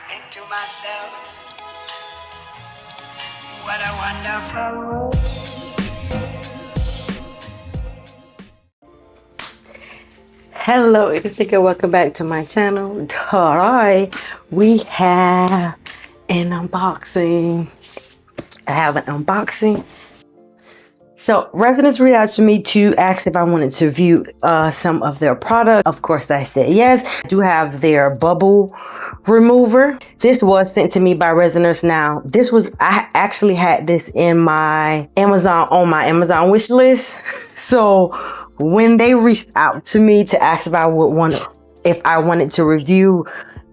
think to myself, what a wonderful world. Hello, it's Nikkie. Welcome back to my channel. Today we have an unboxing. I have an unboxing. So Resiners reached out to me to ask if I wanted to view some of their product. Of course I said yes. I do have their bubble remover. This was sent to me by Resiners. Now I actually had this in my Amazon wish list. So when they reached out to me to ask if I wanted to review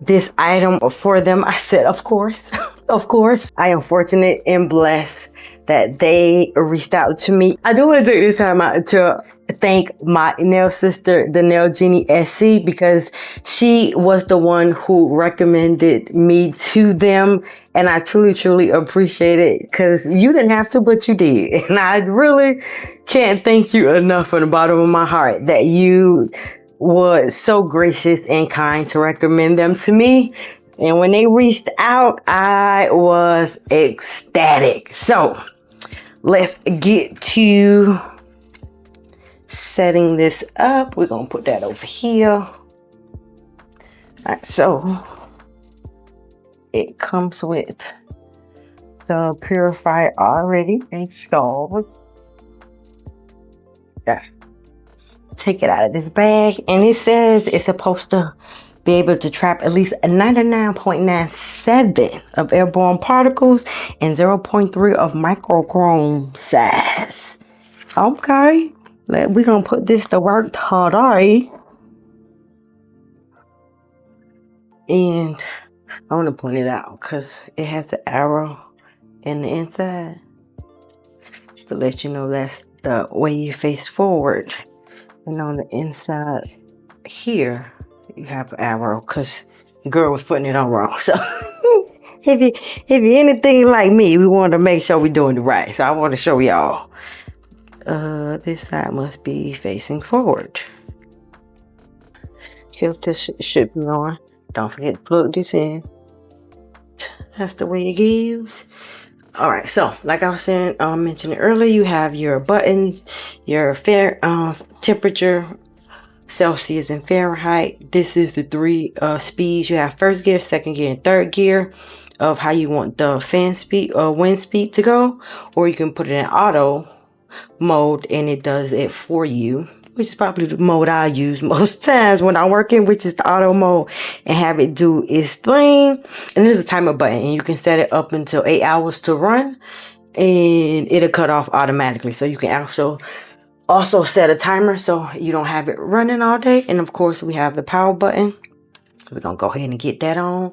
this item for them, I said, of course. Of course. I am fortunate and blessed that they reached out to me. I do want to take this time out to thank my nail sister, the Nail Genie SC, because she was the one who recommended me to them. And I truly, truly appreciate it, because you didn't have to, but you did. And I really can't thank you enough from the bottom of my heart that you was so gracious and kind to recommend them to me. And when they reached out, I was ecstatic. So let's get to setting this up. We're gonna put that over here. All right, so it comes with the purifier already installed. Yeah. Take it out of this bag, and it says it's supposed to be able to trap at least 99.97 of airborne particles and 0.3 of microchrome size. Okay, we're gonna put this to work today. And I want to point it out because it has an arrow in the inside to let you know that's the way you face forward. And on the inside here, you have an arrow, because the girl was putting it on wrong. So if you're anything like me, we want to make sure we're doing it right. So I want to show y'all. This side must be facing forward. Filter should be on. Don't forget to plug this in. That's the way it gives. All right, so like I was saying, mentioned earlier, you have your buttons, your temperature, Celsius and Fahrenheit. This is the three speeds. You have first gear, second gear, and third gear of how you want the fan speed or wind speed to go. Or you can put it in auto mode and it does it for you, which is probably the mode I use most times when I'm working, which is the auto mode, and have it do its thing. And this is a timer button, and you can set it up until 8 hours to run, and it'll cut off automatically. So you can also set a timer so you don't have it running all day. And of course we have the power button. We're gonna go ahead and get that on.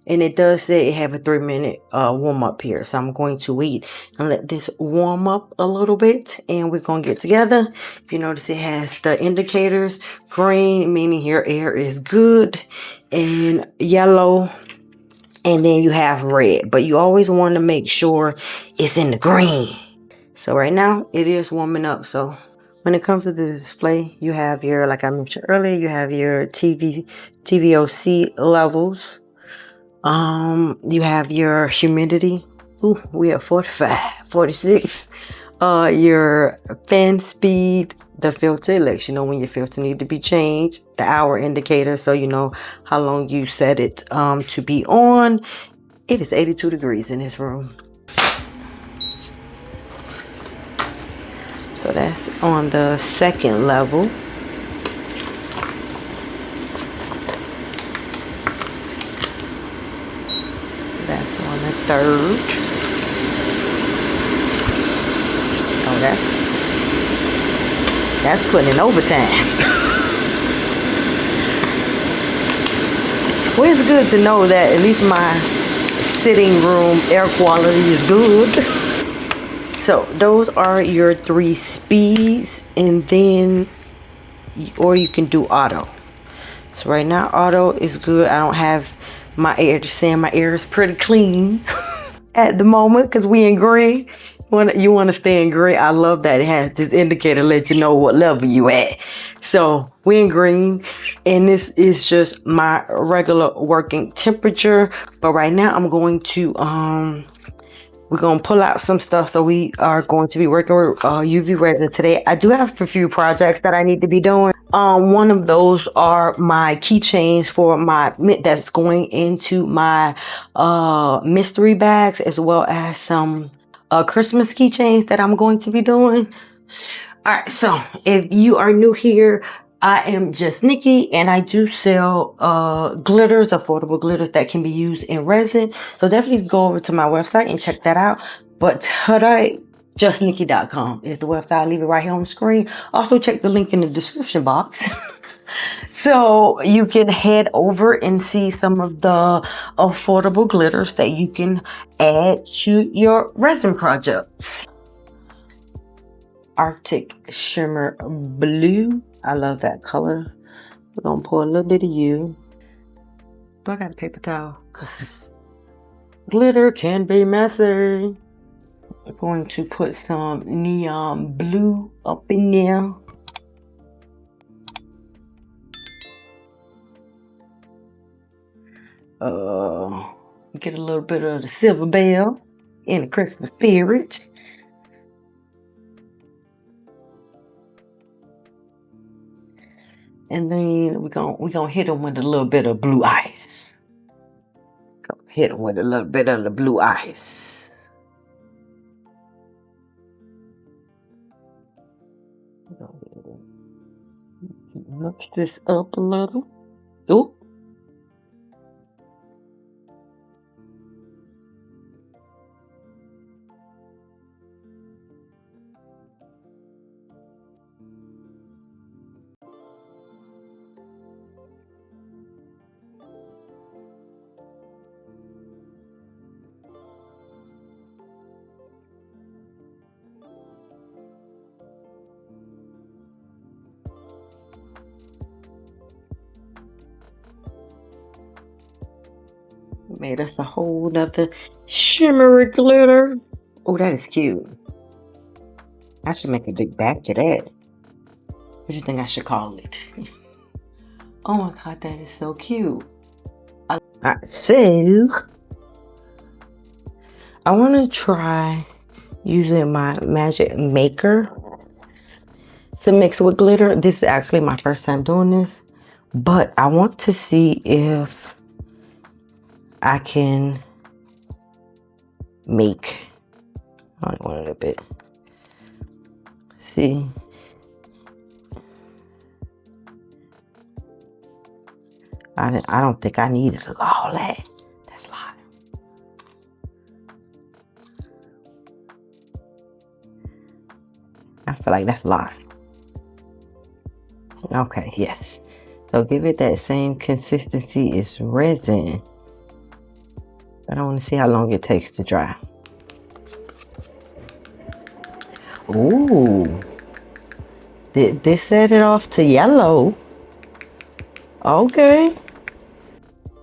And it does say it have a 3-minute warm up here. So I'm going to wait and let this warm up a little bit, and we're gonna get together. If you notice, it has the indicators, green meaning your air is good, and yellow, and then you have red, but you always want to make sure it's in the green. So right now it is warming up. So when it comes to the display, you have your, like I mentioned earlier, you have your TVOC levels. You have your humidity. Ooh, we are 45, 46. Your fan speed, the filter lets you know when your filter needs to be changed. The hour indicator, so you know how long you set it to be on. It is 82 degrees in this room. So that's on the second level. That's on the third. Oh, that's putting in overtime. Well, it's good to know that at least my sitting room air quality is good. So those are your 3 speeds, and then, or you can do auto. So right now auto is good. I don't have my air, just saying my air is pretty clean at the moment because we in green. You want to stay in green. I love that it has this indicator let you know what level you at. So we're in green, and this is just my regular working temperature. But right now I'm going to we're going to pull out some stuff. So we are going to be working with UV resin today. I do have a few projects that I need to be doing. One of those are my keychains for my that's going into my mystery bags, as well as some Christmas keychains that I'm going to be doing. All right, so if you are new here, I am JustNikkie, and I do sell glitters, affordable glitters that can be used in resin. So definitely go over to my website and check that out. But today, JustNikkie.com is the website. I'll leave it right here on the screen. Also, check the link in the description box. So you can head over and see some of the affordable glitters that you can add to your resin projects. Arctic Shimmer Blue. I love that color. We're gonna pour a little bit of you. Do I got a paper towel? Because glitter can be messy. We're going to put some neon blue up in there. Get a little bit of the silver bell in the Christmas spirit. And then we're gonna hit them with a little bit of blue ice. Hit them with a little bit of the blue ice. Mix this up a little. Oop. Made us a whole nother shimmery glitter. Oh, that is cute. I should make a big batch of that. What do you think I should call it? Oh my god, that is so cute. Alright, so I want to try using my magic maker to mix with glitter. This is actually my first time doing this, but I want to see if I can make only one little bit. See, I don't think I needed all that. That's a lot. I feel like that's a lot. Okay, yes. So give it that same consistency as resin. But I want to see how long it takes to dry. Ooh. Did this set it off to yellow? Okay.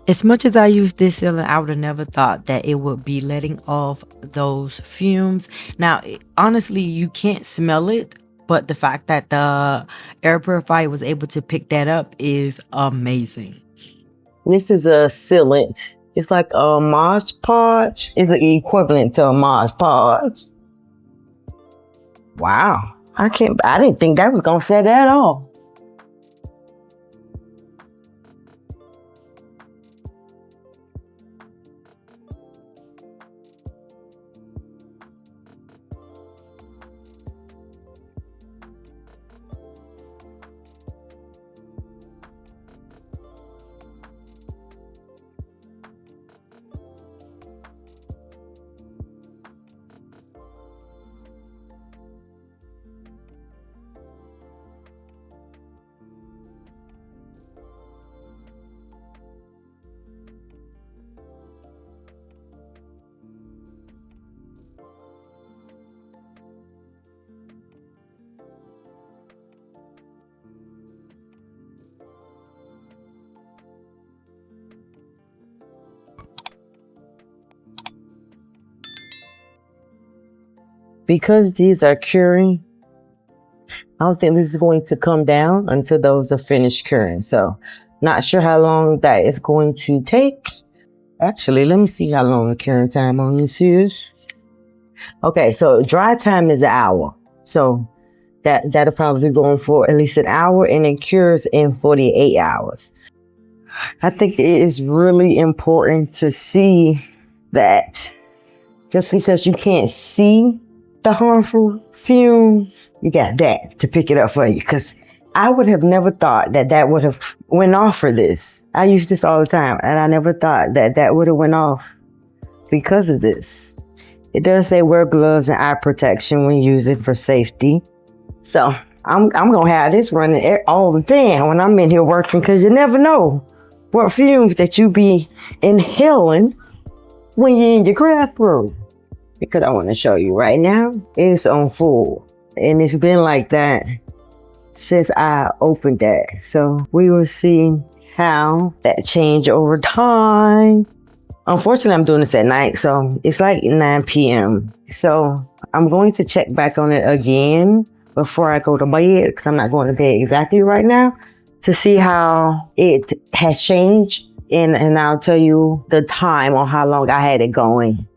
As much as I use this sealant, I would have never thought that it would be letting off those fumes. Now, honestly, you can't smell it, but the fact that the air purifier was able to pick that up is amazing. This is a sealant. It's like a Mod Podge. It's the equivalent to a Mod Podge. Wow. I didn't think that was gonna set at all. because these are curing, I don't think this is going to come down until those are finished curing. So not sure how long that is going to take. Actually, let me see how long the curing time on this is. Okay, so dry time is an hour. So that'll probably be going for at least an hour, and it cures in 48 hours. I think it is really important to see that just because you can't see the harmful fumes, you got that to pick it up for you. Because I would have never thought that would have went off for this. I use this all the time, and I never thought that would have went off because of this. It does say wear gloves and eye protection when using for safety. So I'm gonna have this running all the time when I'm in here working, because you never know what fumes that you be inhaling when you're in your craft room. Because I want to show you right now, it's on full, and it's been like that since I opened that. So we will see how that change over time. Unfortunately, I'm doing this at night, so it's like 9 p.m. So I'm going to check back on it again before I go to bed, because I'm not going to bed exactly right now, to see how it has changed, and I'll tell you the time on how long I had it going.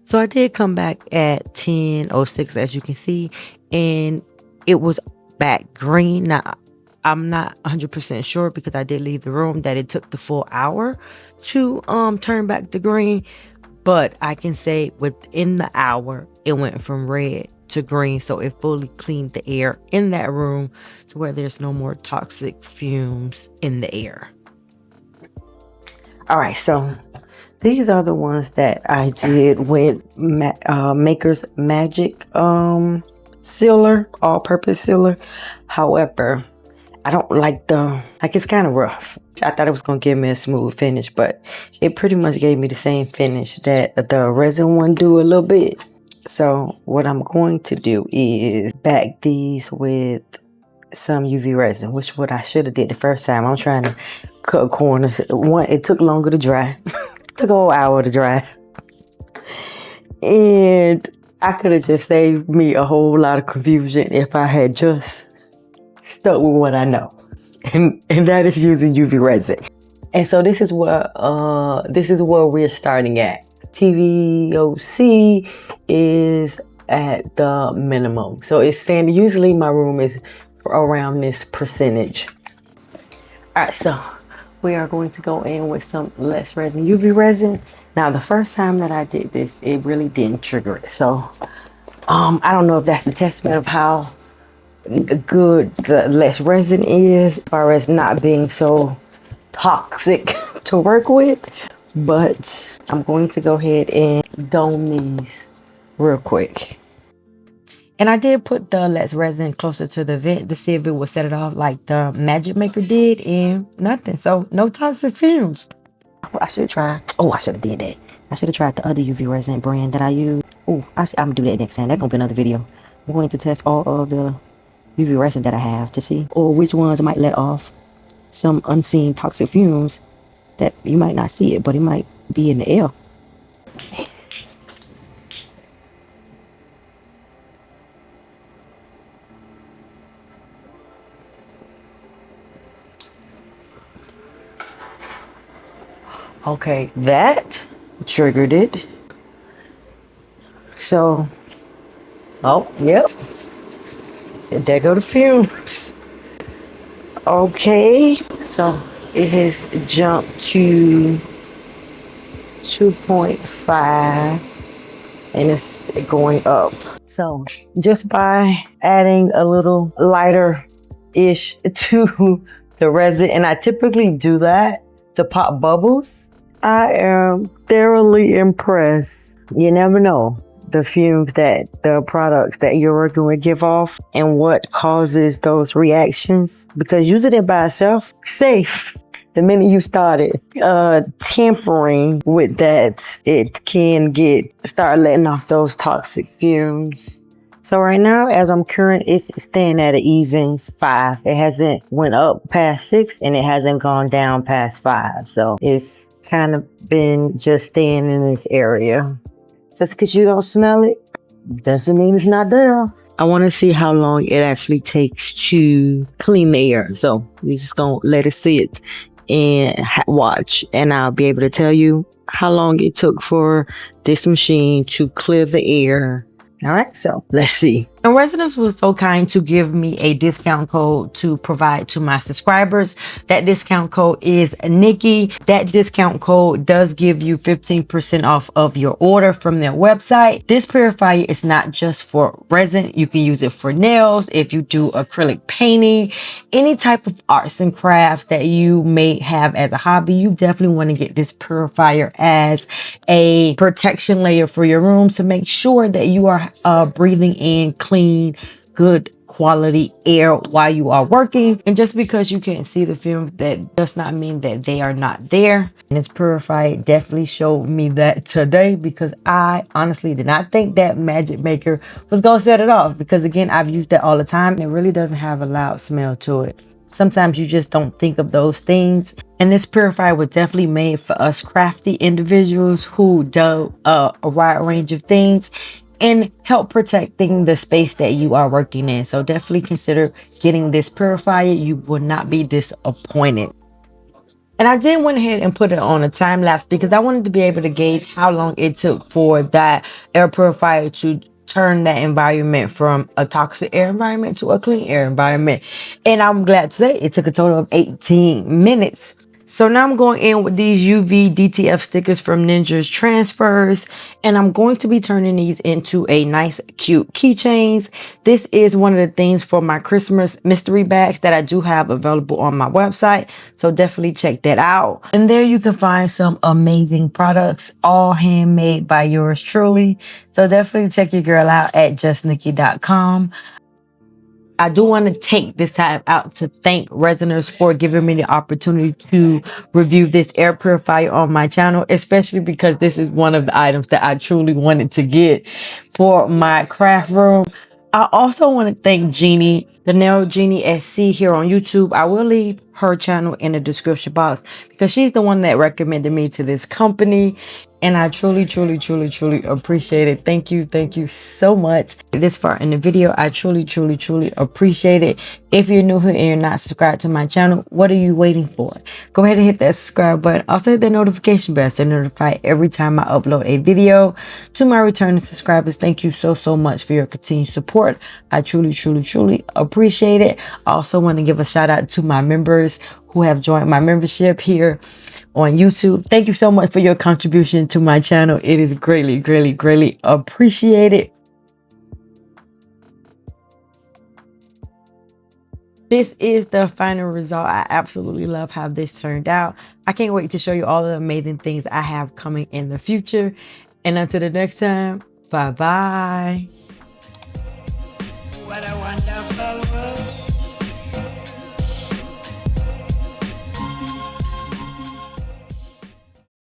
So I did come back at 10:06, as you can see, and it was back green. Now, I'm not 100% sure, because I did leave the room, that it took the full hour to turn back to green, but I can say within the hour it went from red to green. So it fully cleaned the air in that room to where there's no more toxic fumes in the air. All right, so these are the ones that I did with Maker's Magic sealer, all-purpose sealer. However, I don't like it's kind of rough. I thought it was going to give me a smooth finish, but it pretty much gave me the same finish that the resin one do a little bit. So what I'm going to do is back these with some UV resin, which what I should have did the first time. I'm trying to cut corners. One, it took longer to dry. It took a whole hour to dry. And I could have just saved me a whole lot of confusion if I had just stuck with what I know. And that is using UV resin. And so this is where we're starting at. TVOC is at the minimum. So it's standard. Usually my room is around this percentage. All right, so we are going to go in with some less resin, UV resin. Now, the first time that I did this, it really didn't trigger it. So I don't know if that's a testament of how good the less resin is, as far as not being so toxic to work with. But I'm going to go ahead and dome these real quick. And I did put the less resin closer to the vent to see if it would set it off like the Magic Maker did, and nothing. So no toxic fumes. I should try. Oh, I should have did that. I should have tried the other UV resin brand that I use. Oh, I'm gonna do that next time. That's gonna be another video. I'm going to test all of the UV resin that I have to see, or which ones might let off some unseen toxic fumes that you might not see it, but it might be in the air. Okay, that triggered it. So, oh, yep. There go the fumes. Okay, so it has jumped to 2.5 and it's going up. So just by adding a little lighter-ish to the resin, and I typically do that to pop bubbles, I am thoroughly impressed. You never know the fumes that the products that you're working with give off and what causes those reactions, because using it by itself, safe. The minute you started tampering with that, it can start letting off those toxic fumes. So right now, as I'm current, it's staying at an even 5. It hasn't went up past 6 and it hasn't gone down past 5. So it's kind of been just staying in this area. Just because you don't smell it doesn't mean it's not there. I want to see how long it actually takes to clean the air. So we're just going to let it sit and watch. And I'll be able to tell you how long it took for this machine to clear the air. All right, so let's see. And Resiners was so kind to give me a discount code to provide to my subscribers. That discount code is Nikkie. That discount code does give you 15% off of your order from their website. This purifier is not just for resin. You can use it for nails, if you do acrylic painting, any type of arts and crafts that you may have as a hobby. You definitely want to get this purifier as a protection layer for your room to make sure that you are breathing in clean, good quality air while you are working. And just because you can't see the fumes, that does not mean that they are not there. And this purifier definitely showed me that today, because I honestly did not think that Magic Maker was gonna set it off, because again, I've used that all the time and it really doesn't have a loud smell to it. Sometimes you just don't think of those things. And this purifier was definitely made for us crafty individuals who do a wide range of things and help protecting the space that you are working in. So definitely consider getting this purifier. You will not be disappointed. And I did went ahead and put it on a time lapse because I wanted to be able to gauge how long it took for that air purifier to turn that environment from a toxic air environment to a clean air environment. And I'm glad to say it took a total of 18 minutes. So now I'm going in with these UV DTF stickers from Ninja's Transfers, and I'm going to be turning these into a nice cute keychains. This is one of the things for my Christmas mystery bags that I do have available on my website. So definitely check that out. And there you can find some amazing products, all handmade by yours truly. So definitely check your girl out at JustNikkie.com. I do want to take this time out to thank Resiners for giving me the opportunity to review this air purifier on my channel, especially because this is one of the items that I truly wanted to get for my craft room. I also want to thank Jeannie, the Nail Genie SC here on YouTube. I will leave her channel in the description box because she's the one that recommended me to this company. And I truly appreciate it. Thank you so much. This far in the video, I truly appreciate it. If you're new here and you're not subscribed to my channel, what are you waiting for? Go ahead and hit that subscribe button. Also hit that notification bell to notify every time I upload a video. To my returning subscribers, thank you so much for your continued support. I truly appreciate it. I also want to give a shout out to my members who have joined my membership here on YouTube. Thank you so much for your contribution to my channel. It is greatly appreciated. This is the final result. I absolutely love how this turned out. I can't wait to show you all the amazing things I have coming in the future. And until the next time, bye bye. What a wonderful world.